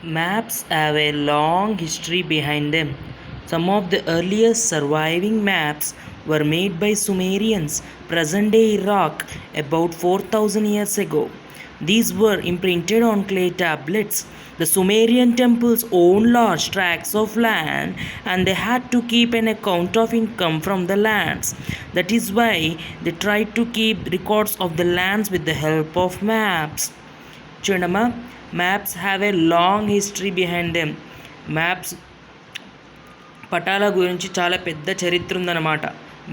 Maps have a long history behind them. Some of the earliest surviving maps were made by Sumerians, present day Iraq, about 4000 years ago. These were imprinted on clay tablets. The Sumerian temples owned large tracts of land and they had to keep an account of income from the lands. That is why they tried to keep records of the lands with the help of maps. చూడమ్మా, maps have a long history behind them. Maps పటాల గురించి చాలా పెద్ద చరిత్ర ఉందన్నమాట.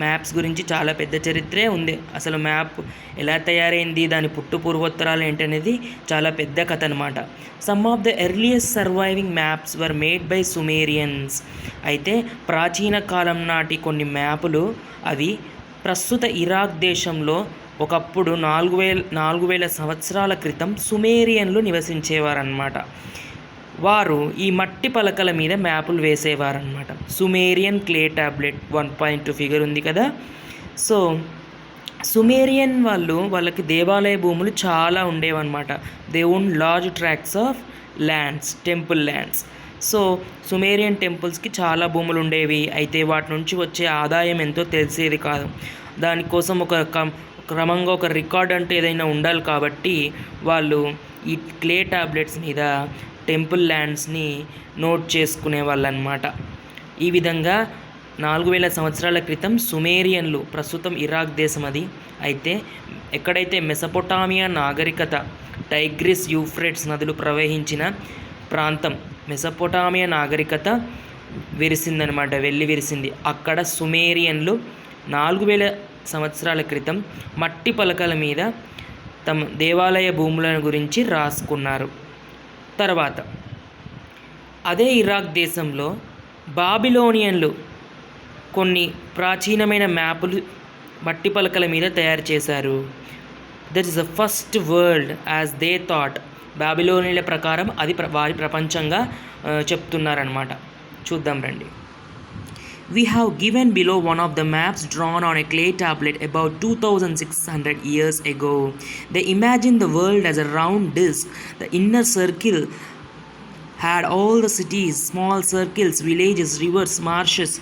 Maps గురించి చాలా పెద్ద చరిత్రే ఉంది. అసలు మ్యాప్ ఎలా తయారైంది, దాని పుట్టు పూర్వోత్తరాలు ఏంటనేది చాలా పెద్ద కథ అనమాట. Some of the earliest surviving maps were made by Sumerians. అయితే ప్రాచీన కాలం నాటి కొన్ని మ్యాపులు అవి ప్రస్తుత ఇరాక్ దేశంలో ఒకప్పుడు 4000 సంవత్సరాల క్రితం సుమేరియన్లు నివసించేవారన్నమాట. వారు ఈ మట్టి పలకల మీద మ్యాపులు వేసేవారనమాట. సుమేరియన్ క్లే టాబ్లెట్ 1.2 ఫిగర్ ఉంది కదా. సో సుమేరియన్ వాళ్ళకి దేవాలయ భూములు చాలా ఉండేవన్నమాట. They own large tracts of lands, temple lands. So Sumerian టెంపుల్స్కి చాలా భూములు ఉండేవి. అయితే వాటి నుంచి వచ్చే ఆదాయం ఎంతో తెలిసేది కాదు. దానికోసం క్రమంగా ఒక రికార్డ్ అంటే ఏదైనా ఉండాలి కాబట్టి వాళ్ళు ఈ క్లే టాబ్లెట్స్ మీద టెంపుల్ ల్యాండ్స్ని నోట్ చేసుకునే వాళ్ళు అనమాట. ఈ విధంగా 4000 సంవత్సరాల క్రితం సుమేరియన్లు, ప్రస్తుతం ఇరాక్ దేశం అది. అయితే ఎక్కడైతే మెసొపొటామియా నాగరికత, టైగ్రిస్ యూఫ్రేట్స్ నదులు ప్రవహించిన ప్రాంతం, మెసొపొటామియా నాగరికత విరిసిందనమాట, విరిసింది. అక్కడ సుమేరియన్లు 4000 సంవత్సరాల క్రితం మట్టి పలకల మీద తమ దేవాలయ భూములను గురించి రాసుకున్నారు. తర్వాత అదే ఇరాక్ దేశంలో బాబిలోనియన్లు కొన్ని ప్రాచీనమైన మ్యాపులు మట్టి పలకల మీద తయారు చేశారు. That is the first world as they thought. బాబిలోనియన్ల ప్రకారం అది వారి ప్రపంచంగా చెప్తున్నారనమాట. చూద్దాం రండి. We have given below one of the maps drawn on a clay tablet about 2600 years ago. They imagined the world as a round disk. The inner circle had all the cities, small circles, villages, rivers, marshes,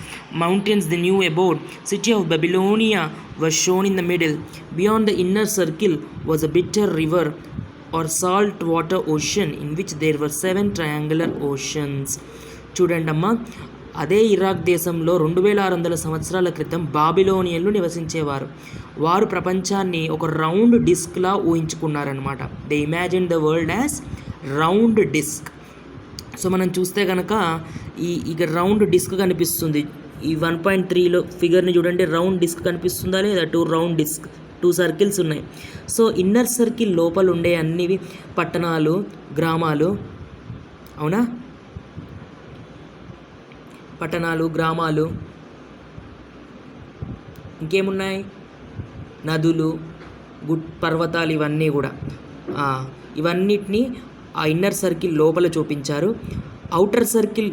mountains they knew about. City of Babylonia was shown in the middle. Beyond the inner circle was a bitter river or salt water ocean in which there were 7 triangular oceans. చూడండమ్మా, అదే Iraq దేశంలో 2600 సంవత్సరాల క్రితం బాబిలోనియన్లు నివసించేవారు. వారు ప్రపంచాన్ని ఒక round డిస్క్లా ఊహించుకున్నారనమాట. They imagine the world as round disc. So మనం చూస్తే కనుక ఇక రౌండ్ డిస్క్ కనిపిస్తుంది. ఈ 1.3లో ఫిగర్ని చూడండి, రౌండ్ డిస్క్ కనిపిస్తుందా లేదా? 2 రౌండ్ డిస్క్, 2 సర్కిల్స్ ఉన్నాయి. సో ఇన్నర్ సర్కిల్ లోపల ఉండే అన్నివి పట్టణాలు, గ్రామాలు, అవునా, పట్టణాలు, గ్రామాలు, ఇంకేమున్నాయి, నదులు, పర్వతాలు, ఇవన్నీ కూడా ఇవన్నిటిని ఆ ఇన్నర్ సర్కిల్ లోపల చూపించారు. అవుటర్ సర్కిల్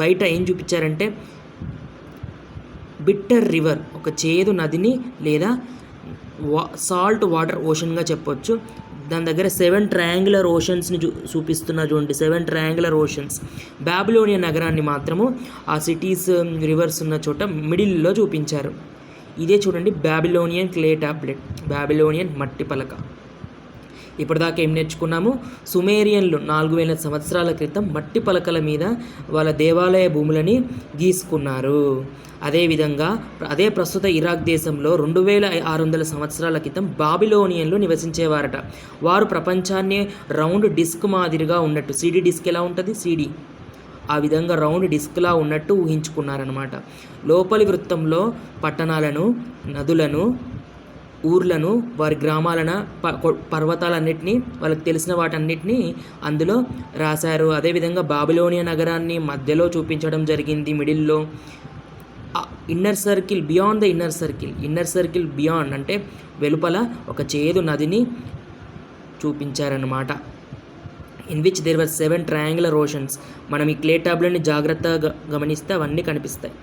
బయట ఏం చూపించారంటే బిట్టర్ రివర్, ఒక చేదు నదిని లేదా సాల్ట్ వాటర్ ఓషన్గా చెప్పొచ్చు. దాని దగ్గర 7 ట్రయాంగులర్ ఓషన్స్ని చూపిస్తున్నారు. చూడండి, 7 ట్రయాంగులర్ ఓషన్స్. బాబిలోనియన్ నగరాన్ని మాత్రము ఆ సిటీస్, రివర్స్ ఉన్న చోట మిడిల్లో చూపించారు. ఇదే చూడండి బాబిలోనియన్ క్లే టాబ్లెట్, బాబిలోనియన్ మట్టి పలక. ఇప్పటిదాకా ఏం నేర్చుకున్నాము? సుమేరియన్లు 4000 సంవత్సరాల క్రితం మట్టి పలకల మీద వాళ్ళ దేవాలయ భూములని గీసుకున్నారు. అదేవిధంగా అదే ప్రస్తుత ఇరాక్ దేశంలో 2600 సంవత్సరాల క్రితం బాబిలోనియన్లు నివసించేవారట. వారు ప్రపంచాన్ని రౌండ్ డిస్క్ మాదిరిగా ఉన్నట్టు, సిడి డిస్క్ ఎలా ఉంటుంది, సిడి ఆ విధంగా రౌండ్ డిస్క్లా ఉన్నట్టు ఊహించుకున్నారనమాట. లోపలి వృత్తంలో పట్టణాలను, నదులను, ఊర్లను, వారి గ్రామాలను, పర్వతాలన్నింటినీ, వాళ్ళకి తెలిసిన వాటన్నిటినీ అందులో రాశారు. అదేవిధంగా బాబిలోనియా నగరాన్ని మధ్యలో చూపించడం జరిగింది, మిడిల్లో. Inner circle, beyond the inner circle, inner circle beyond అంటే వెలుపల ఒక చేదు నదిని చూపించారన్నమాట. In which there were 7 triangular oceans. మనం ఈ క్లే టాబ్లెట్ని జాగ్రత్తగా గమనిస్తే అవన్నీ కనిపిస్తాయి.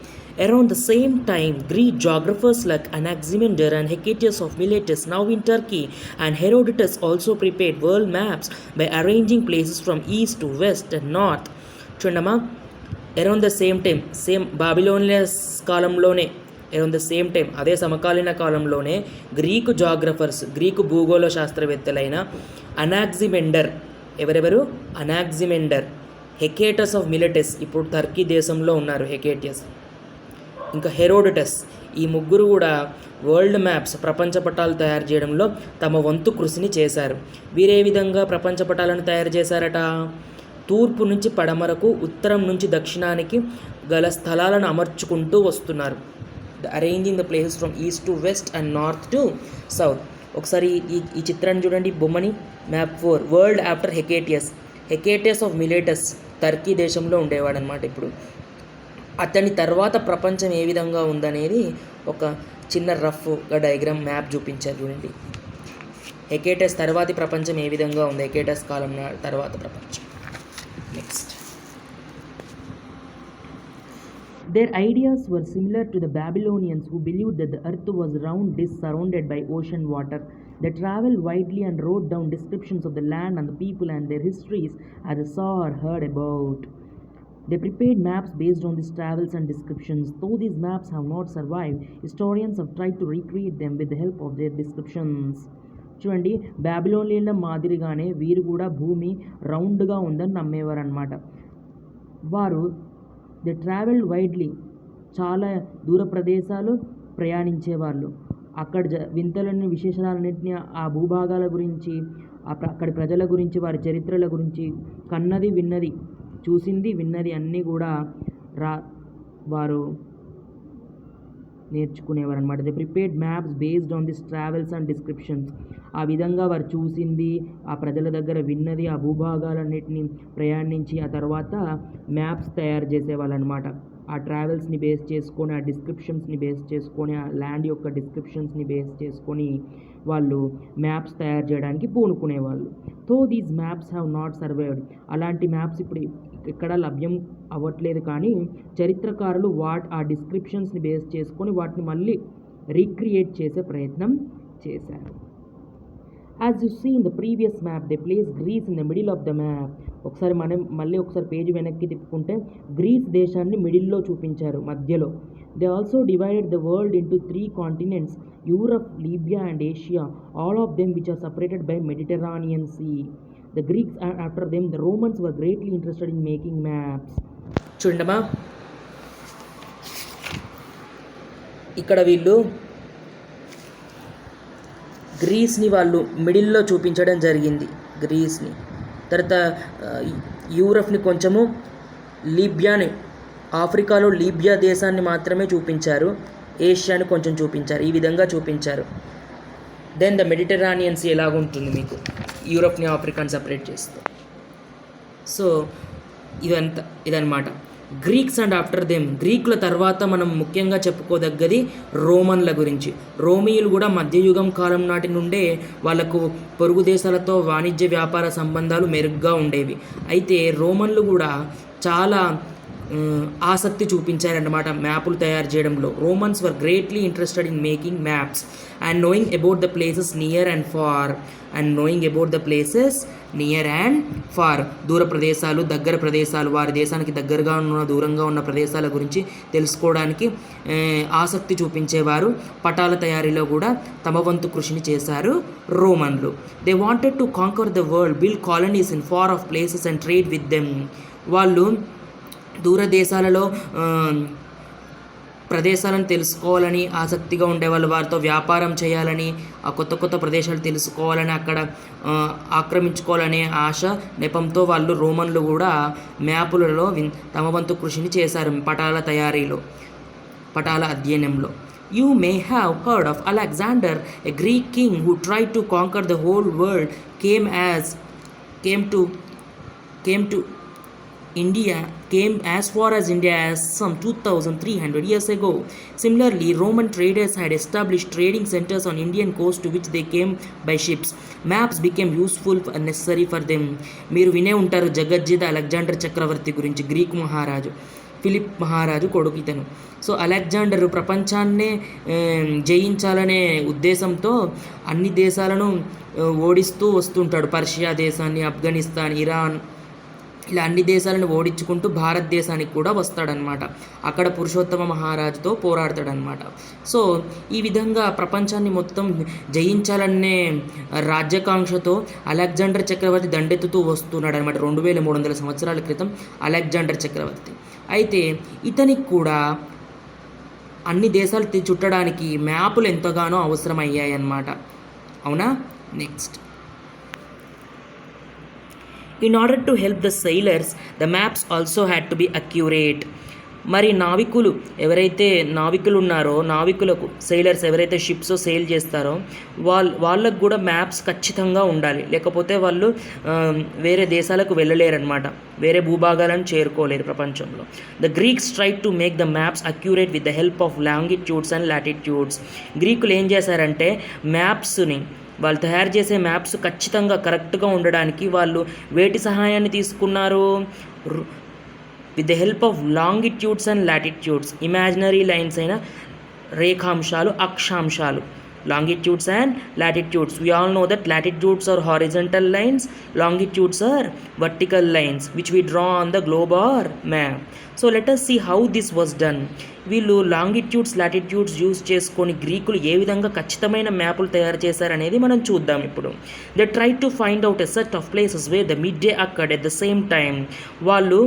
Around the same time, Greek geographers like Anaximander and Hecataeus of Miletus, now in Turkey, and Herodotus also prepared world maps by arranging places from east to west and north. చూడమ్మా, around the same time, same Babylonians కాలంలోనే, around the same time, అదే సమకాలీన కాలంలోనే Greek జాగ్రఫర్స్, Greek భూగోళ శాస్త్రవేత్తలైన అనాక్సిమెండర్, ఎవరెవరు? అనాక్సిమెండర్, హెకేటస్ of Miletus, ఇప్పుడు Turkey దేశంలో ఉన్నారు హెకేటియస్, ఇంకా హెరోడటస్, ఈ ముగ్గురు కూడా వరల్డ్ మ్యాప్స్, ప్రపంచ పటాలు తయారు చేయడంలో తమ వంతు కృషిని చేశారు. వీరే విధంగా ప్రపంచ పటాలను తయారు చేశారట. తూర్పు నుంచి పడమరకు, ఉత్తరం నుంచి దక్షిణానికి గల స్థలాలను అమర్చుకుంటూ వస్తున్నారు. Arranging the places from east to west and north to south. ఒకసారి ఈ చిత్రాన్ని చూడండి, బొమ్మని. Map 4, world after Hecataeus. Hecataeus of Miletus Turkey దేశంలో ఉండేవాడు అనమాట. ఇప్పుడు అతని తర్వాత ప్రపంచం ఏ విధంగా ఉందనేది ఒక చిన్న రఫ్గా డయాగ్రామ్ మ్యాప్ చూపించారు చూడండి. హెకేటస్ తర్వాతి ప్రపంచం ఏ విధంగా ఉంది, హెకేటస్ కాలం తర్వాత ప్రపంచం. Next, their ideas were similar to the Babylonians, who believed that the earth was a round disk surrounded by ocean water. They traveled widely and wrote down descriptions of the land and the people and their histories as they saw or heard about. They prepared maps based on these travels and descriptions. Though these maps have not survived, historians have tried to recreate them with the help of their descriptions. చూడండి, బాబిలోనియన్ల మాదిరిగానే వీరు కూడా భూమి రౌండ్గా ఉందని నమ్మేవారు అనమాట. వారు దే ట్రావెల్డ్ వైడ్లీ, చాలా దూర ప్రదేశాలు ప్రయాణించేవాళ్ళు. అక్కడ వింతలని, విశేషాలన్నింటినీ, ఆ భూభాగాల గురించి, అక్కడి ప్రజల గురించి, వారి చరిత్రల గురించి, కన్నది విన్నది, చూసింది విన్నది అన్నీ కూడా వారు నేర్చుకునేవారు అనమాట. They prepared maps based on this travels and descriptions. ఆ విధంగా వారు చూసింది, ఆ ప్రజల దగ్గర విన్నది, ఆ భూభాగాలన్నిటిని ప్రయాణించి ఆ తర్వాత మ్యాప్స్ తయారు చేసేవాళ్ళు అనమాట. ఆ ట్రావెల్స్ని బేస్ చేసుకొని, ఆ డిస్క్రిప్షన్స్ని బేస్ చేసుకొని, ఆ ల్యాండ్ యొక్క డిస్క్రిప్షన్స్ని బేస్ చేసుకొని వాళ్ళు మ్యాప్స్ తయారు చేయడానికి పూనుకునేవాళ్ళు. తో these maps have not survived. అలాంటి మ్యాప్స్ ఇప్పుడు ఎక్కడ లభ్యం అవ్వట్లేదు, కానీ చరిత్రకారులు ఆ డిస్క్రిప్షన్స్ని బేస్ చేసుకొని వాటిని మళ్ళీ రీక్రియేట్ చేసే ప్రయత్నం చేశారు. As you see in the previous map, they placed Greece in the middle of the map. ఒకసారి మనం మళ్ళీ ఒకసారి పేజీ వెనక్కి తిప్పుకుంటే గ్రీస్ దేశాన్ని మిడిల్లో చూపించారు, మధ్యలో. They also divided the world into 3 continents, Europe, Libya and Asia, all of them which are separated by Mediterranean Sea. The Greeks and after them the Romans were greatly interested in making maps. చూడండమ్మా, ఇక్కడ వీళ్ళు గ్రీస్ని వాళ్ళు మిడిల్లో చూపించడం జరిగింది. గ్రీస్ని తర్వాత యూరప్ని కొంచెము, లీబియాని, ఆఫ్రికాలో లీబియా దేశాన్ని మాత్రమే చూపించారు, ఏషియాని కొంచెం చూపించారు, ఈ విధంగా చూపించారు. దెన్ ద మెడిటరేనియన్ సీ ఎలాగుంటుంది మీకు, యూరప్ని ఆఫ్రికాని సపరేట్ చేస్తే. సో ఇదన్నమాట గ్రీక్స్ అండ్ ఆఫ్టర్ దెమ్. గ్రీకుల తర్వాత మనం ముఖ్యంగా చెప్పుకోదగ్గది రోమన్ల గురించి. రోమియులు కూడా మధ్యయుగం కాలం నాటి నుండే వాళ్ళకు పొరుగు దేశాలతో వాణిజ్య వ్యాపార సంబంధాలు మెరుగ్గా ఉండేవి. అయితే రోమన్లు కూడా చాలా ఆసక్తి చూపించారన్నమాట మ్యాపులు తయారు చేయడంలో. Romans were greatly interested in making maps and knowing about the places near and far. దూర ప్రదేశాలు, దగ్గర ప్రదేశాలు, వారి దేశానికి దగ్గరగా ఉన్న, దూరంగా ఉన్న ప్రదేశాల గురించి తెలుసుకోవడానికి ఆసక్తి చూపించేవారు. పటాల తయారీలో కూడా తమ వంతు కృషిని చేశారు రోమన్లు. They wanted to conquer the world, build colonies in far off places and trade with them. వాళ్ళు దూర దేశాలలో ప్రదేశాలను తెలుసుకోవాలని ఆసక్తిగా ఉండేవాళ్ళు, వారితో వ్యాపారం చేయాలని, ఆ కొత్త కొత్త ప్రదేశాలు తెలుసుకోవాలని, అక్కడ ఆక్రమించుకోవాలనే ఆశ నెపంతో వాళ్ళు రోమన్లు కూడా మ్యాపులలో తమ వంతు కృషిని చేశారు పటాల తయారీలో, పటాల అధ్యయనంలో. You may have heard of Alexander, a Greek king who tried to conquer the whole world, came India came as far as India as some 2300 years ago. Similarly, Roman traders had established trading centers on Indian coast to which they came by ships. Maps became useful and necessary for them. మీరు వినే ఉంటారు జగజ్జిత Alexander చక్రవర్తి గురించి, Greek మహారాజు, Philip మహారాజు కొడుకు ఇతను. So Alexander ప్రపంచాన్నే జయించాలనే ఉద్దేశంతో అన్ని దేశాలను ఓడిస్తూ వస్తుంటాడు. పర్షియా దేశాన్ని, ఆఫ్ఘనిస్తాన్, ఇరాన్, ఇలా అన్ని దేశాలను ఓడించుకుంటూ భారతదేశానికి కూడా వస్తాడనమాట. అక్కడ పురుషోత్తమ మహారాజుతో పోరాడతాడనమాట. సో ఈ విధంగా ప్రపంచాన్ని మొత్తం జయించాలనే రాజ్యాకాంక్షతో అలెగ్జాండర్ చక్రవర్తి దండెత్తుతూ వస్తున్నాడు అనమాట. 2300 సంవత్సరాల క్రితం అలెగ్జాండర్ చక్రవర్తి. అయితే ఇతనికి కూడా అన్ని దేశాలు చుట్టడానికి మ్యాపులు ఎంతగానో అవసరమయ్యాయి అన్నమాట. అవునా? Next, in order to help the sailors, the maps also had to be accurate. మరి ఎవరైతే నావికులు ఉన్నారో, నావికులకు, సెయిలర్స్ ఎవరైతే షిప్స్ సెయిల్ చేస్తారో వాళ్ళకు కూడా మ్యాప్స్ ఖచ్చితంగా ఉండాలి. లేకపోతే వాళ్ళు వేరే దేశాలకు వెళ్ళలేరన్నమాట, వేరే భూభాగాలను చేరుకోలేరు ప్రపంచంలో. The Greeks tried to make the maps accurate with the help of longitudes and latitudes. గ్రీకులు ఏం చేశారంటే మ్యాప్స్ని, వాళ్ళు తయారు చేసే మ్యాప్స్ ఖచ్చితంగా కరెక్ట్గా ఉండడానికి వాళ్ళు వేటి సహాయాన్ని తీసుకున్నారు? With the help of longitudes and latitudes. Imaginary lines అయిన రేఖాంశాలు, అక్షాంశాలు, longitudes and latitudes. We all know that latitudes are horizontal lines, longitudes are vertical lines which we draw on the globe or map. So let us see how this was done. వీళ్ళు longitudes, latitudes use చేసుకొని గ్రీకులు ఏ విధంగా ఖచ్చితమైన మ్యాపులు తయారు చేశారనేది మనం చూద్దాం ఇప్పుడు. They try to find out a set of places where the mid day occurred at the same time. వాళ్ళు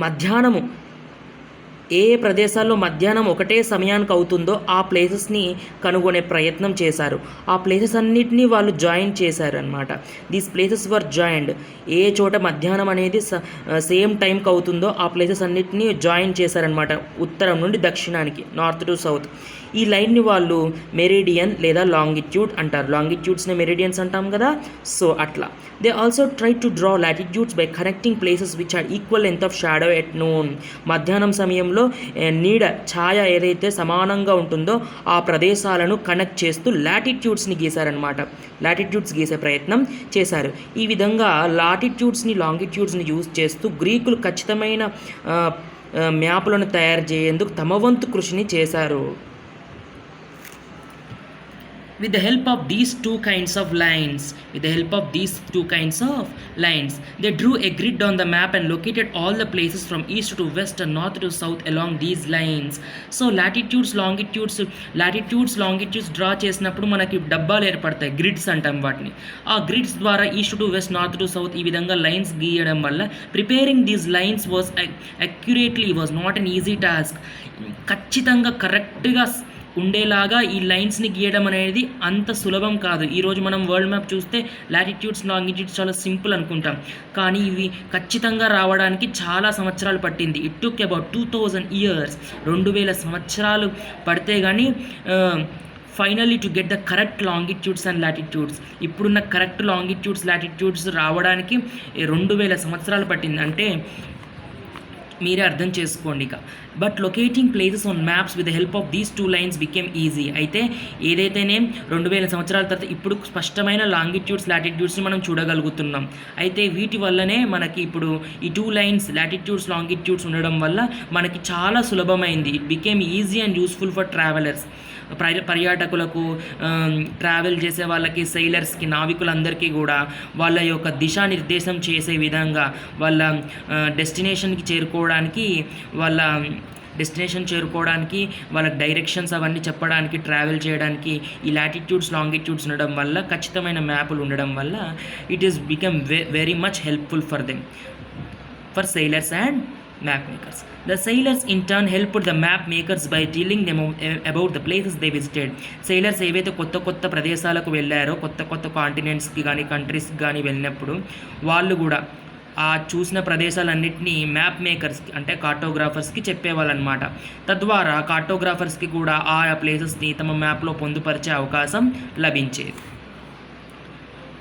మధ్యాహ్నము ఏ ప్రదేశాల్లో మధ్యాహ్నం ఒకటే సమయానికి అవుతుందో ఆ ప్లేసెస్ని కనుగొనే ప్రయత్నం చేశారు. ఆ ప్లేసెస్ అన్నిటినీ వాళ్ళు జాయిన్ చేశారు అనమాట. These places were joined. ఏ చోట మధ్యాహ్నం అనేది సేమ్ టైంకి అవుతుందో ఆ ప్లేసెస్ అన్నిటినీ జాయిన్ చేశారనమాట, ఉత్తరం నుండి దక్షిణానికి, నార్త్ టు సౌత్. ఈ లైన్ని వాళ్ళు మెరిడియన్ లేదా లాంగిట్యూడ్ అంటారు. లాంగిట్యూడ్స్ని మెరిడియన్స్ అంటాం కదా, సో అట్లా. They also try to draw latitudes by connecting places which are equal length of shadow at noon. మధ్యాహ్నం సమయంలో నీడ, ఛాయ ఏదైతే సమానంగా ఉంటుందో ఆ ప్రదేశాలను కనెక్ట్ చేస్తూ లాటిట్యూడ్స్ని గీశారనమాట. లాటిట్యూడ్స్ గీసే ప్రయత్నం చేశారు. ఈ విధంగా లాటిట్యూడ్స్ని, లాంగిట్యూడ్స్ని యూజ్ చేస్తూ గ్రీకులు ఖచ్చితమైన మ్యాపులను తయారు చేయేందుకు తమ వంతు కృషిని చేశారు. With the help of these two kinds of lines, they drew a grid on the map and located all the places from east to west and north to south along these lines. So latitudes, longitudes draw చేసినప్పుడు మనకి డబ్బాలు ఏర్పడతాయి, grids అంటాం వాటిని. ఆ grids ద్వారా east to west, north to south ఈ విధంగా లైన్స్ గీయడం వల్ల preparing these lines was accurately was not an easy task. ఖచ్చితంగా కరెక్ట్గా ఉండేలాగా ఈ లైన్స్ని గీయడం అనేది అంత సులభం కాదు. ఈరోజు మనం వరల్డ్ మ్యాప్ చూస్తే లాటిట్యూడ్స్, లాంగిట్యూడ్స్ చాలా సింపుల్ అనుకుంటాం, కానీ ఇవి ఖచ్చితంగా రావడానికి చాలా సంవత్సరాలు పట్టింది. ఇట్ టుక్ అబౌట్ 2000 years, 2000 సంవత్సరాలు పడితే కానీ finally to get the correct longitudes and latitudes. ఇప్పుడున్న కరెక్ట్ లాంగిట్యూడ్స్, లాటిట్యూడ్స్ రావడానికి 2000 సంవత్సరాలు పట్టింది. అంటే మీరే అర్థం చేసుకోండి ఇక. But locating places on maps with the help of these two lines became easy. అయితే ఏదైతేనే 2000 సంవత్సరాల తర్వాత ఇప్పుడు స్పష్టమైన లాంగిట్యూడ్స్, లాటిట్యూడ్స్ని మనం చూడగలుగుతున్నాం. అయితే వీటి వల్లనే మనకి ఇప్పుడు ఈ టూ లైన్స్, లాటిట్యూడ్స్, లాంగిట్యూడ్స్ ఉండడం వల్ల మనకి చాలా సులభమైంది. It became easy and useful for travellers. పర్యాటకులకు, ట్రావెల్ చేసే వాళ్ళకి, సెయిలర్స్కి, నావికులందరికీ కూడా వాళ్ళ యొక్క దిశానిర్దేశం చేసే విధంగా, వాళ్ళ డెస్టినేషన్కి చేరుకోవడానికి, వాళ్ళ డైరెక్షన్స్ అవన్నీ చెప్పడానికి, ట్రావెల్ చేయడానికి ఈ లాటిట్యూడ్స్, లాంగిట్యూడ్స్ ఉండడం వల్ల, ఖచ్చితమైన మ్యాపులు ఉండడం వల్ల it is become very much helpful for them, for sailors and map makers. The sailors in turn helped the map makers by telling them about the places they visited. Sailors ఏవైతే కొత్త ప్రదేశాలకు వెళ్ళారో, కొత్త కాంటినెంట్స్కి కానీ కంట్రీస్కి కానీ వెళ్ళినప్పుడు వాళ్ళు కూడా ఆ చూసిన ప్రదేశాలన్నింటినీ మ్యాప్ మేకర్స్కి, అంటే కార్టోగ్రాఫర్స్కి చెప్పేవాళ్ళనమాట. తద్వారా కార్టోగ్రాఫర్స్కి కూడా ఆ ప్లేసెస్ని తమ మ్యాప్లో పొందుపరిచే అవకాశం లభించేది.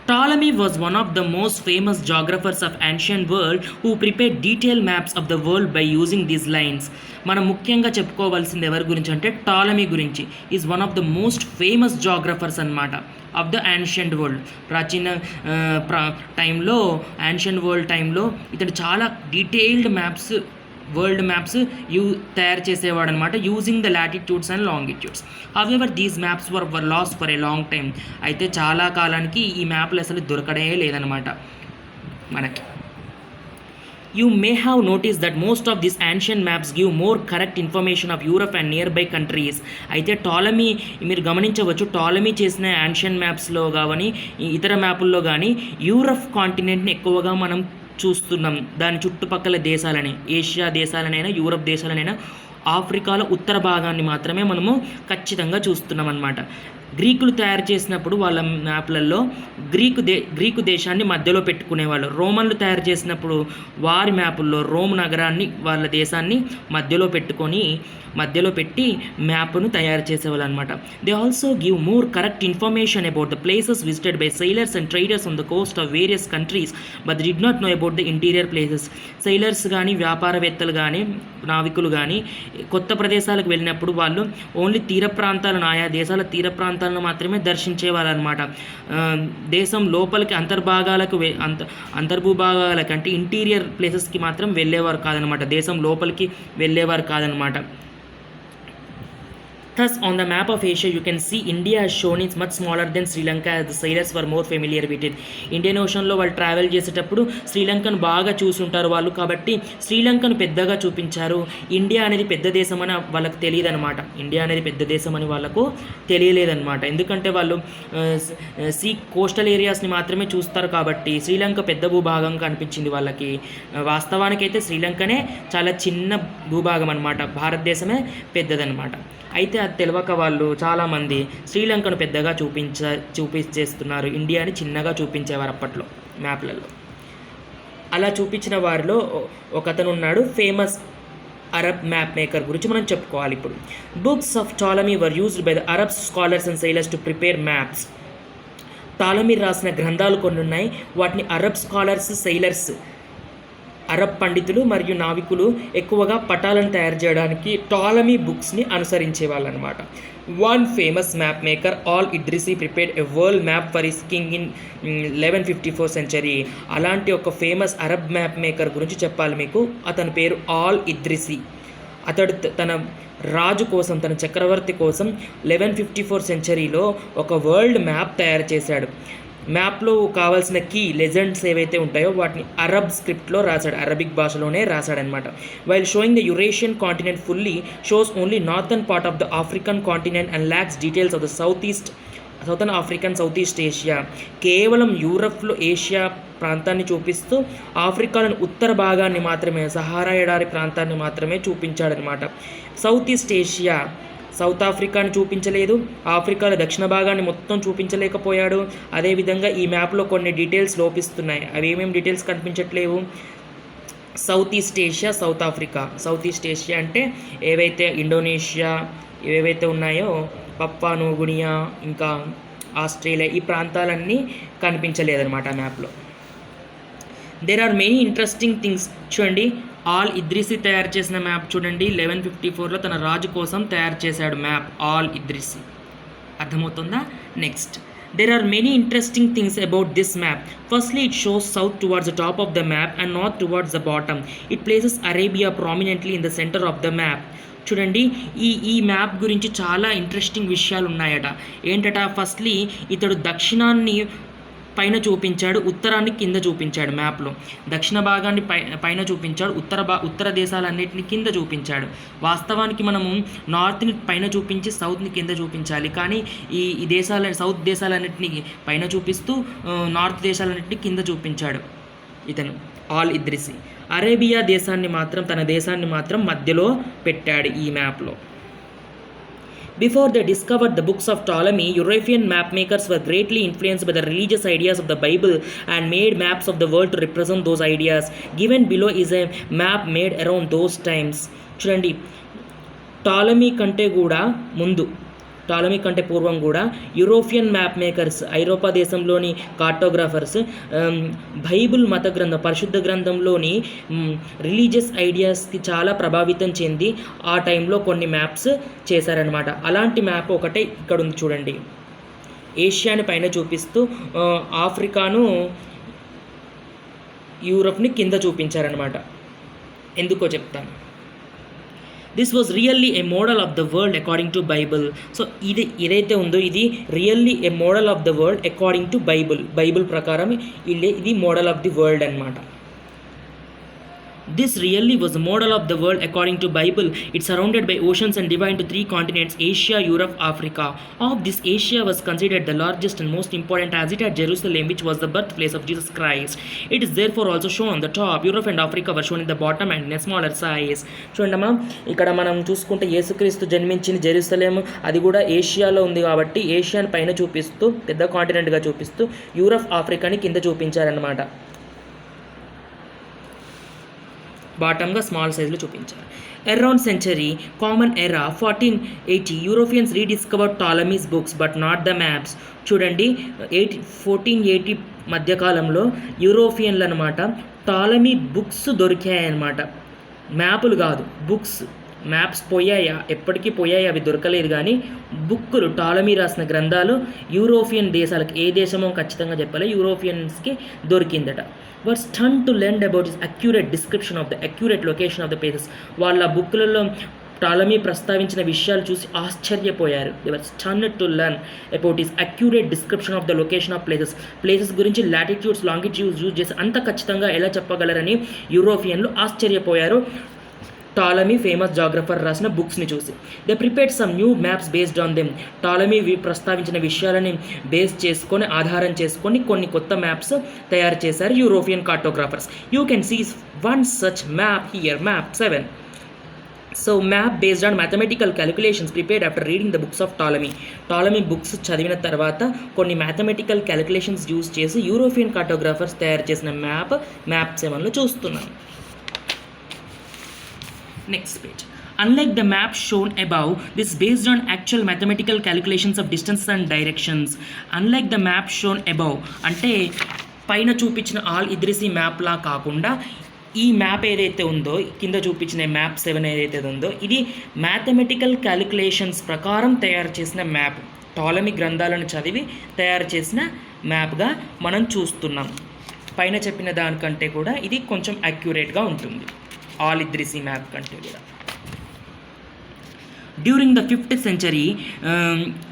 Ptolemy was one of the most famous geographers of ancient world who prepared detailed maps of the world by using these lines. మనం ముఖ్యంగా చెప్పుకోవాల్సింది ఎవరి గురించి అంటే టాలమీ గురించి. Is one of the most famous geographers అనమాట ఆఫ్ ద యాన్షియంట్ వరల్డ్. ప్రాచీన టైంలో యాన్షియంట్ వరల్డ్ టైంలో ఇతడు చాలా డీటెయిల్డ్ మ్యాప్స్ వరల్డ్ మ్యాప్స్ తయారు చేసేవాడు అనమాట using the latitudes and longitudes. However these maps were last for a long time. అయితే చాలా కాలానికి ఈ మ్యాప్లు అసలు దొరకడే లేదనమాట మనకి. You may have noticed that most of these ancient maps give more correct information of Europe and nearby countries. అయితే Ptolemy మీరు గమనించవచ్చు, టాలమీ చేసిన యాన్షియన్ మ్యాప్స్లో కానీ ఇతర మ్యాపుల్లో కానీ యూరప్ కాంటినెంట్ని ఎక్కువగా మనం చూస్తున్నాం. దాని చుట్టుపక్కల దేశాలని, ఏషియా దేశాలనైనా యూరప్ దేశాలనైనా ఆఫ్రికాలో ఉత్తర భాగాన్ని మాత్రమే మనము ఖచ్చితంగా చూస్తున్నాం అన్నమాట. గ్రీకులు తయారు చేసినప్పుడు వాళ్ళ మ్యాప్లలో గ్రీకు దేశాన్ని మధ్యలో పెట్టుకునేవాళ్ళు. రోమన్లు తయారు చేసినప్పుడు వారి మ్యాపుల్లో రోమ్ నగరాన్ని, వాళ్ళ దేశాన్ని మధ్యలో పెట్టి మ్యాప్ను తయారు చేసేవాళ్ళు అనమాట. They also give more correct information about the places visited by sailors and traders on the Coast of various countries but they did not know about the interior places. Sailors కానీ, వ్యాపారవేత్తలు కానీ, నావికులు కానీ కొత్త ప్రదేశాలకు వెళ్ళినప్పుడు వాళ్ళు ఓన్లీ ఆయా దేశాల తీర ప్రాంతాలను మాత్రమే దర్శించేవాళ్ళు అనమాట. దేశం లోపలికి అంతర్భూభాగాలకి అంటే ఇంటీరియర్ ప్లేసెస్కి మాత్రం వెళ్ళేవారు కాదనమాట, దేశం లోపలికి వెళ్ళేవారు కాదనమాట. Thus, on the map of Asia, you can see India as shown is much smaller than Sri Lanka as the sailors were more familiar with it. Indian ఓషన్లో వాళ్ళు ట్రావెల్ చేసేటప్పుడు శ్రీలంకను బాగా చూసుంటారు వాళ్ళు, కాబట్టి శ్రీలంకను పెద్దగా చూపించారు. ఇండియా అనేది పెద్ద దేశం అని వాళ్ళకు తెలియదనమాట. ఇండియా అనేది పెద్ద దేశం అని వాళ్ళకు తెలియలేదన్నమాట. ఎందుకంటే వాళ్ళు కోస్టల్ ఏరియాస్ని మాత్రమే చూస్తారు కాబట్టి శ్రీలంక పెద్ద భూభాగంగా అనిపించింది వాళ్ళకి. వాస్తవానికైతే శ్రీలంకనే చాలా చిన్న భూభాగం అనమాట, భారతదేశమే పెద్దదనమాట. అయితే అది తెలియక వాళ్ళు చాలామంది శ్రీలంకను పెద్దగా చూపించేస్తున్నారు, ఇండియాని చిన్నగా చూపించేవారు అప్పట్లో మ్యాప్లలో. అలా చూపించిన వారిలో ఒకతను ఉన్నాడు, ఫేమస్ అరబ్ మ్యాప్ మేకర్ గురించి మనం చెప్పుకోవాలి ఇప్పుడు. Books of Ptolemy were used by the Arab scholars and sailors to prepare maps. Ptolemy రాసిన గ్రంథాలు కొన్ని ఉన్నాయి, వాటిని అరబ్ స్కాలర్స్, సెయిలర్స్, అరబ్ పండితులు మరియు నావికులు ఎక్కువగా పటాలను తయారు చేయడానికి టాలమీ బుక్స్ని అనుసరించేవాళ్ళు అనమాట. One famous map maker Al Idrisi prepared a world map for his king in 1154 century. అలాంటి ఒక ఫేమస్ అరబ్ మ్యాప్ మేకర్ గురించి చెప్పాలి మీకు. అతని పేరు ఆల్ ఇద్రిసి. అతడు తన రాజు కోసం, తన చక్రవర్తి కోసం 1154 సెంచరీలో ఒక వరల్డ్ మ్యాప్ తయారు చేశాడు. మ్యాప్లో కావాల్సిన లెజెండ్స్ ఏవైతే ఉంటాయో వాటిని అరబ్ స్క్రిప్ట్లో రాశాడు, అరబిక్ భాషలోనే రాశాడనమాట. While showing the Eurasian continent fully shows only northern part of the African continent and lacks details of the southern African, south east Asia. కేవలం యూరప్లో ఏషియా ప్రాంతాన్ని చూపిస్తూ ఆఫ్రికాలోని ఉత్తర భాగాన్ని మాత్రమే, సహారా ఎడారి ప్రాంతాన్ని మాత్రమే చూపించాడనమాట. సౌత్ ఈస్ట్ ఏషియా, సౌత్ ఆఫ్రికాని చూపించలేదు, ఆఫ్రికాలో దక్షిణ భాగాన్ని మొత్తం చూపించలేకపోయాడు. అదేవిధంగా ఈ మ్యాప్లో కొన్ని డీటెయిల్స్ లోపిస్తున్నాయి. అవి ఏమేమి డీటెయిల్స్ కనిపించట్లేవు? South east Asia, south Africa. South east Asia అంటే ఏవైతే ఇండోనేషియా ఏవైతే ఉన్నాయో, పప్పా న్యూగినియా, ఇంకా ఆస్ట్రేలియా, ఈ ప్రాంతాలన్నీ కనిపించలేదన్నమాట ఆ మ్యాప్లో. There are many interesting things. చూడండి, ఆల్ ఇద్రిసి తయారు చేసిన మ్యాప్ చూడండి, 1154లో తన రాజు కోసం తయారు చేశాడు మ్యాప్ ఆల్ ఇద్రిసి. అర్థమవుతుందా? Next, there are many interesting things about this map. Firstly, it shows south towards the top of the map and north towards the bottom. It places Arabia prominently in the center of the map. చూడండి, ఈ map గురించి చాలా interesting విషయాలు ఉన్నాయట. ఏంటట? Firstly ఇతడు దక్షిణాన్ని పైన చూపించాడు, ఉత్తరాన్ని కింద చూపించాడు. మ్యాప్లో దక్షిణ భాగాన్ని పైన చూపించాడు, ఉత్తర దేశాలన్నింటినీ కింద చూపించాడు. వాస్తవానికి మనము నార్త్ని పైన చూపించి సౌత్ని కింద చూపించాలి, కానీ ఈ సౌత్ దేశాలన్నింటినీ పైన చూపిస్తూ నార్త్ దేశాలన్నింటినీ కింద చూపించాడు ఇతను ఆల్ ఇద్రిసి. అరేబియా దేశాన్ని మాత్రం, తన దేశాన్ని మాత్రం మధ్యలో పెట్టాడు ఈ మ్యాప్లో. Before they discovered the books of Ptolemy, European mapmakers were greatly influenced by the religious ideas of the Bible and made maps of the world to represent those ideas. Given below is a map made around those times. చూడండి, Ptolemy కంటే కూడా ముందు Ptolemy కంటే పూర్వం కూడా European map makers, ఐరోపా దేశంలోని కార్టోగ్రాఫర్స్ Bible మత గ్రంథం, పరిశుద్ధ గ్రంథంలోని రిలీజియస్ ఐడియాస్కి చాలా ప్రభావితం చెంది ఆ టైంలో కొన్ని మ్యాప్స్ చేశారనమాట. అలాంటి మ్యాప్ ఒకటే ఇక్కడ ఉంది చూడండి. ఏషియాని పైన చూపిస్తూ ఆఫ్రికాను, యూరప్ని కింద చూపించారనమాట. ఎందుకో చెప్తాను. This was really A model of the world according to Bible. So ఏదైతే ఉందో ఇది really A model of the world according to Bible ప్రకారం ఇది మోడల్ ఆఫ్ ది వరల్డ్ అనమాట. This really was a model of the world according to Bible. It's surrounded by oceans and divided into 3 continents: Asia, Europe, Africa. Of this, Asia was considered the largest and most important as it had Jerusalem, which was the birthplace of Jesus Christ. It is therefore also shown on the top. Europe and Africa were shown in the bottom and in a smaller size. చూడండమ్మా, ఇక్కడ మనం చూసుకుంటే యేసుక్రీస్తు జన్మించిన Jerusalem అది కూడా ఏషియాలో ఉంది కాబట్టి ఏషియాని పైన చూపిస్తూ పెద్ద కాంటినెంట్గా చూపిస్తూ యూరప్, ఆఫ్రికాని కింద చూపించారన్నమాట. బాటమ్గా స్మాల్ సైజ్లో చూపించారు. Around century common era 1480 Europeans rediscovered Ptolemy's books but not the maps. చూడండి, 1480 మధ్యకాలంలో యూరోపియన్లు అనమాట టాలమీ బుక్స్ దొరికాయన్నమాట. మ్యాపులు కాదు, బుక్స్. మ్యాప్స్ పోయాయా, ఎప్పటికీ పోయాయి, అవి దొరకలేదు. కానీ బుక్కులు, టాలమీ రాసిన గ్రంథాలు యూరోపియన్ దేశాలకు, ఏ దేశమో ఖచ్చితంగా చెప్పాలి, యూరోపియన్స్కి దొరికిందట. Were stunned to learn about his accurate description of the accurate location of the places. వాళ్ళ బుక్లలో టాలమీ ప్రస్తావించిన విషయాలు చూసి ఆశ్చర్యపోయారు. They were stunned to learn about his accurate description of the location of places గురించి లాటిట్యూడ్స్, లాంగిట్యూడ్స్ యూజ్ చేసి అంత ఖచ్చితంగా ఎలా చెప్పగలరని యూరోపియన్లు ఆశ్చర్యపోయారు టాలమీ ఫేమస్ జాగ్రఫర్ రాసిన బుక్స్ని చూసి. They prepared some new maps based on them. Ptolemy ప్రస్తావించిన విషయాలని బేస్ చేసుకొని, ఆధారం చేసుకొని కొన్ని కొత్త మ్యాప్స్ తయారు చేశారు European cartographers. You can see one such map here, map 7. So map based on mathematical calculations prepared after reading the books of Ptolemy books చదివిన తర్వాత కొన్ని మ్యాథమెటికల్ క్యాలిక్యులేషన్స్ యూజ్ చేసి యూరోపియన్ కార్టోగ్రాఫర్స్ తయారు చేసిన మ్యాప్ 7లో చూస్తున్నాం. Next page. Unlike the map shown above, this is based on actual mathematical calculations of distances and directions. Unlike the map shown above, అంటే పైన చూపించిన ఆల్ ఇద్రిసి మ్యాప్లా కాకుండా ఈ మ్యాప్ ఏదైతే ఉందో, కింద చూపించిన మ్యాప్ 7 ఏదైతే ఉందో, ఇది మ్యాథమెటికల్ క్యాలిక్యులేషన్స్ ప్రకారం తయారు చేసిన మ్యాప్. టాలమీ గ్రంథాలను చదివి తయారు చేసిన మ్యాప్గా మనం చూస్తున్నాం. పైన చెప్పిన దానికంటే కూడా ఇది కొంచెం అక్యురేట్గా ఉంటుంది, ఆల్ ఇద్రిసి మ్యాప్ కంటే కూడా. During the 5th century,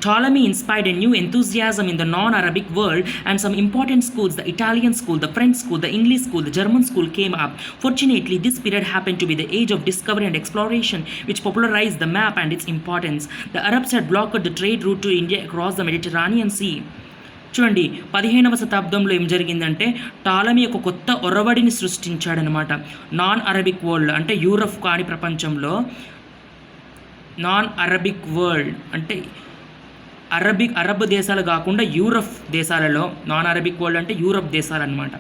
Ptolemy inspired a new enthusiasm in the non-Arabic world, and some important schools, the Italian school, the French school, the English school, the German school came up. Fortunately, this period happened to be the age of discovery and exploration, which popularized the map and its importance. The Arabs had blocked the trade route to India across the Mediterranean Sea. చూడండి, 15వ శతాబ్దంలో ఏం జరిగిందంటే Ptolemy ఒక కొత్త ఒరవడిని సృష్టించాడనమాట. Non Arabic world అంటే Europe కాని ప్రపంచంలో, నాన్ అరబిక్ వరల్డ్ అంటే అరబ్ దేశాలు కాకుండా యూరప్ దేశాలలో, నాన్ అరబిక్ వరల్డ్ అంటే యూరప్ దేశాలు అనమాట.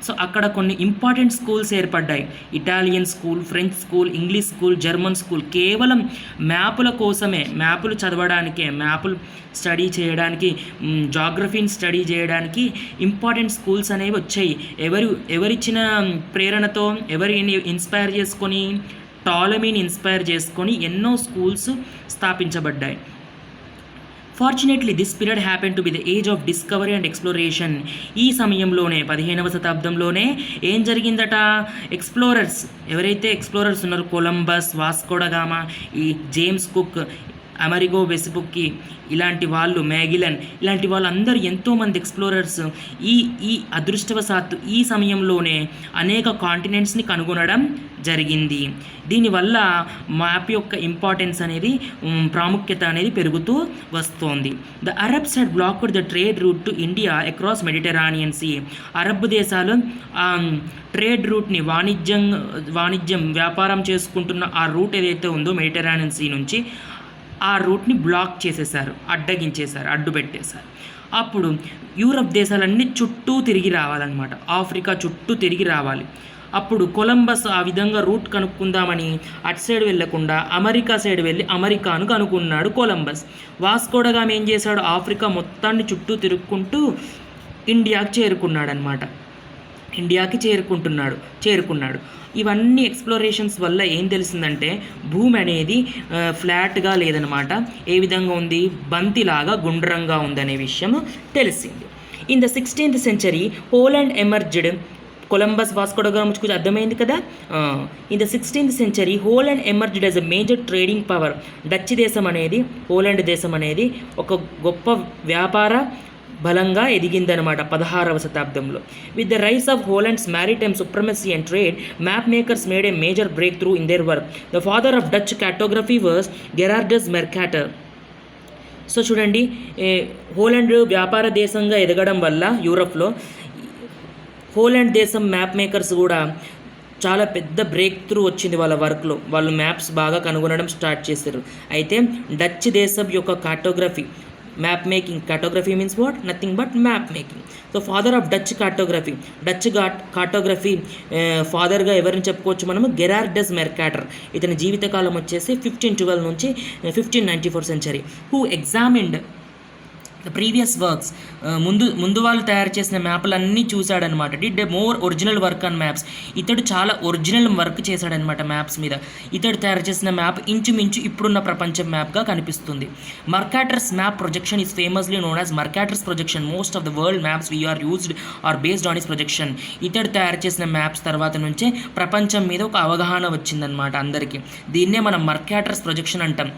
సో అక్కడ కొన్ని ఇంపార్టెంట్ స్కూల్స్ ఏర్పడ్డాయి. Italian school, French school, English school, German school. కేవలం మ్యాపుల కోసమే, మ్యాపులు చదవడానికే, మ్యాపులు స్టడీ చేయడానికి, జాగ్రఫీని స్టడీ చేయడానికి ఇంపార్టెంట్ స్కూల్స్ అనేవి వచ్చాయి. ఎవరిచ్చిన ప్రేరణతో, ఎవరిని ఇన్స్పైర్ చేసుకొని, టాలమీని ఇన్స్పైర్ చేసుకొని ఎన్నో స్కూల్స్ స్థాపించబడ్డాయి. Fortunately this period happen to be the age of discovery and exploration. ఈ సమయంలోనే 15వ శతాబ్దంలోనే ఏం జరిగిందట, ఎక్స్ప్లోరర్స్, ఎవరైతే ఎక్స్ప్లోరర్స్ ఉన్నారో, కొలంబస్, వాస్కోడగామా, ఈ జేమ్స్ కుక్, అమెరిగో వెసిపుక్కి, ఇలాంటి వాళ్ళు, మ్యాగిలన్, ఇలాంటి వాళ్ళందరూ ఎంతోమంది ఎక్స్ప్లోరర్స్ ఈ అదృష్టవశాత్తు ఈ సమయంలోనే అనేక కాంటినెంట్స్ని కనుగొనడం జరిగింది. దీనివల్ల మ్యాప్ యొక్క ఇంపార్టెన్స్ అనేది, ప్రాముఖ్యత అనేది పెరుగుతూ వస్తోంది. The Arabs had blocked the trade route to India across Mediterranean sea. Arab దేశాలు ట్రేడ్ రూట్ని, వాణిజ్యం వ్యాపారం చేసుకుంటున్న ఆ రూట్ ఏదైతే ఉందో మెడిటరానియన్ సీ నుంచి, ఆ రూట్ని బ్లాక్ చేసేసారు, అడ్డు పెట్టేశారు. అప్పుడు యూరప్ దేశాలన్నీ చుట్టూ తిరిగి రావాలన్నమాట, ఆఫ్రికా చుట్టూ తిరిగి రావాలి. అప్పుడు కొలంబస్ ఆ విధంగా రూట్ కనుక్కుందామని అటు సైడ్ వెళ్ళకుండా అమెరికా సైడ్ వెళ్ళి అమెరికాను కనుక్కున్నాడు కొలంబస్. వాస్కోడగామ ఏం చేశాడు, ఆఫ్రికా మొత్తాన్ని చుట్టూ తిరుక్కుంటూ ఇండియాకి చేరుకున్నాడు. ఇవన్నీ ఎక్స్ప్లోరేషన్స్ వల్ల ఏం తెలిసిందంటే భూమి అనేది ఫ్లాట్గా లేదనమాట, ఏ విధంగా ఉంది, బంతిలాగా గుండ్రంగా ఉందనే విషయం తెలిసింది. In the 16th century Poland emerged. Columbus వాస్కోడగామకు అర్థమైంది కదా. In the 16th century Holland emerged as a major trading power. Dutch దేశం అనేది, పోలాండ్ దేశం అనేది ఒక గొప్ప వ్యాపార బలంగా ఎదిగిందనమాట 16వ శతాబ్దంలో. With the rise of Holland's maritime supremacy and trade, map makers made a major breakthrough in their work. The father of Dutch cartography was Gerardus Mercator. So చూడండి, హోలాండ్ వ్యాపార దేశంగా ఎదగడం వల్ల యూరప్లో హోలాండ్ దేశం మ్యాప్ మేకర్స్ కూడా చాలా పెద్ద బ్రేక్ త్రూ వచ్చింది వాళ్ళ వర్క్లో. వాళ్ళు మ్యాప్స్ బాగా కనుగొనడం స్టార్ట్ చేశారు. అయితే డచ్ దేశం యొక్క cartography, map making, cartography means what, nothing but map making. So father of Dutch cartography ఫాదర్గా ఎవరిని చెప్పుకోవచ్చు మనము, గెరార్డస్ మెర్కాటర్. ఇతని జీవితకాలం వచ్చేసి 1512 నుంచి 1594 century. Who examined the previous works. ముందు వాళ్ళు తయారు చేసిన మ్యాప్లన్నీ చూశాడనమాట. Did a more original work on maps. ఇతడు చాలా ఒరిజినల్ వర్క్ చేశాడనమాట మ్యాప్స్ మీద. ఇతడు తయారు చేసిన మ్యాప్ ఇంచుమించు ఇప్పుడున్న ప్రపంచం మ్యాప్గా కనిపిస్తుంది. Mercator's map projection is famously known as Mercator's projection. Most of the world maps we are used are based on his projection. ఇతడు తయారు చేసిన మ్యాప్స్ తర్వాత నుంచే ప్రపంచం మీద ఒక అవగాహన వచ్చిందనమాట అందరికీ. దీన్నే మనం మర్కాటర్స్ ప్రొజెక్షన్ అంటాం.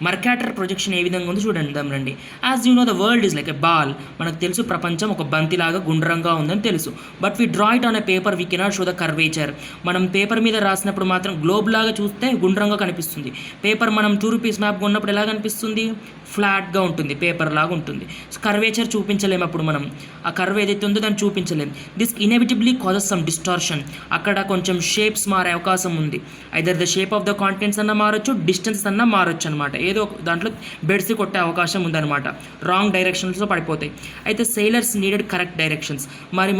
మర్కాటర్ ప్రొజెక్షన్ ఏ విధంగా ఉందో చూడండి. As you know the world is like a ball. మనకు తెలుసు ప్రపంచం ఒక బంతిలాగా గుండ్రంగా ఉందని తెలుసు. But we draw it on a paper, we cannot show the curvature. మనం పేపర్ మీద రాసినప్పుడు మాత్రం గ్లోబ్ లాగా చూస్తే గుండ్రంగా కనిపిస్తుంది. పేపర్ మనం 2 రూపీస్ మ్యాప్ కొన్నప్పుడు ఎలా కనిపిస్తుంది, ఫ్లాట్గా ఉంటుంది, పేపర్ లాగా ఉంటుంది. కర్వేచర్ చూపించలేము అప్పుడు మనం. ఆ కర్వ్ ఏదైతే ఉందో దాన్ని చూపించలేము. This inevitably causes some distortion. అక్కడ కొంచెం షేప్స్ మారే అవకాశం ఉంది. Either the shape of the continents అన్న మారొచ్చు, డిస్టెన్స్ అన్న మారొచ్చు అనమాట. ఏదో దాంట్లో బెడ్స్ కొట్టే అవకాశం ఉందన్నమాట. రాంగ్ డైరెక్షన్స్లో పడిపోతాయి. అయితే సెయిలర్స్ నీడెడ్ కరెక్ట్ డైరెక్షన్స్. మరి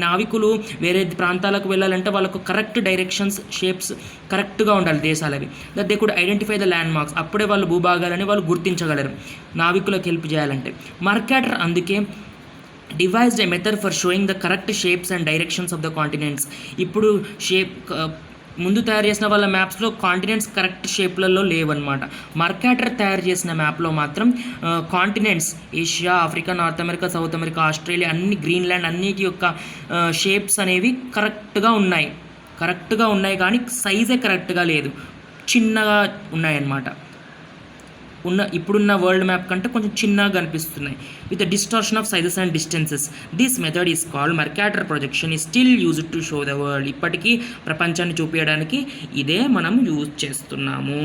నావికులు వేరే ప్రాంతాలకు వెళ్ళాలంటే వాళ్ళకు కరెక్ట్ డైరెక్షన్స్, షేప్స్ కరెక్ట్గా ఉండాలి దేశాలవి. That they could identify the landmarks. అప్పుడే వాళ్ళు భూభాగాలని వాళ్ళు గుర్తించగలరు నావికులకు హెల్ప్ చేయాలంటే. మర్కాటర్ అందుకే devised a method for showing the correct shapes and directions of the continents. ఇప్పుడు ముందు తయారు చేసిన వాళ్ళ మ్యాప్స్లో కాంటినెంట్స్ కరెక్ట్ షేప్లలో లేవన్నమాట. మర్కాటర్ తయారు చేసిన మ్యాప్లో మాత్రం continents, Asia, Africa, north America, south America, Australia, అన్ని గ్రీన్లాండ్ అన్నిటి యొక్క షేప్స్ అనేవి కరెక్ట్గా ఉన్నాయి కానీ సైజే కరెక్ట్గా లేదు, చిన్నగా ఉన్నాయన్నమాట. ఇప్పుడున్న వరల్డ్ మ్యాప్ కంటే కొంచెం చిన్నగా కనిపిస్తున్నాయి. With the distortion of sizes and distances. This method is called Mercator projection. Is still used to show the world. ఇప్పటికీ ప్రపంచాన్ని చూపించడానికి ఇదే మనం యూజ్ చేస్తున్నాము.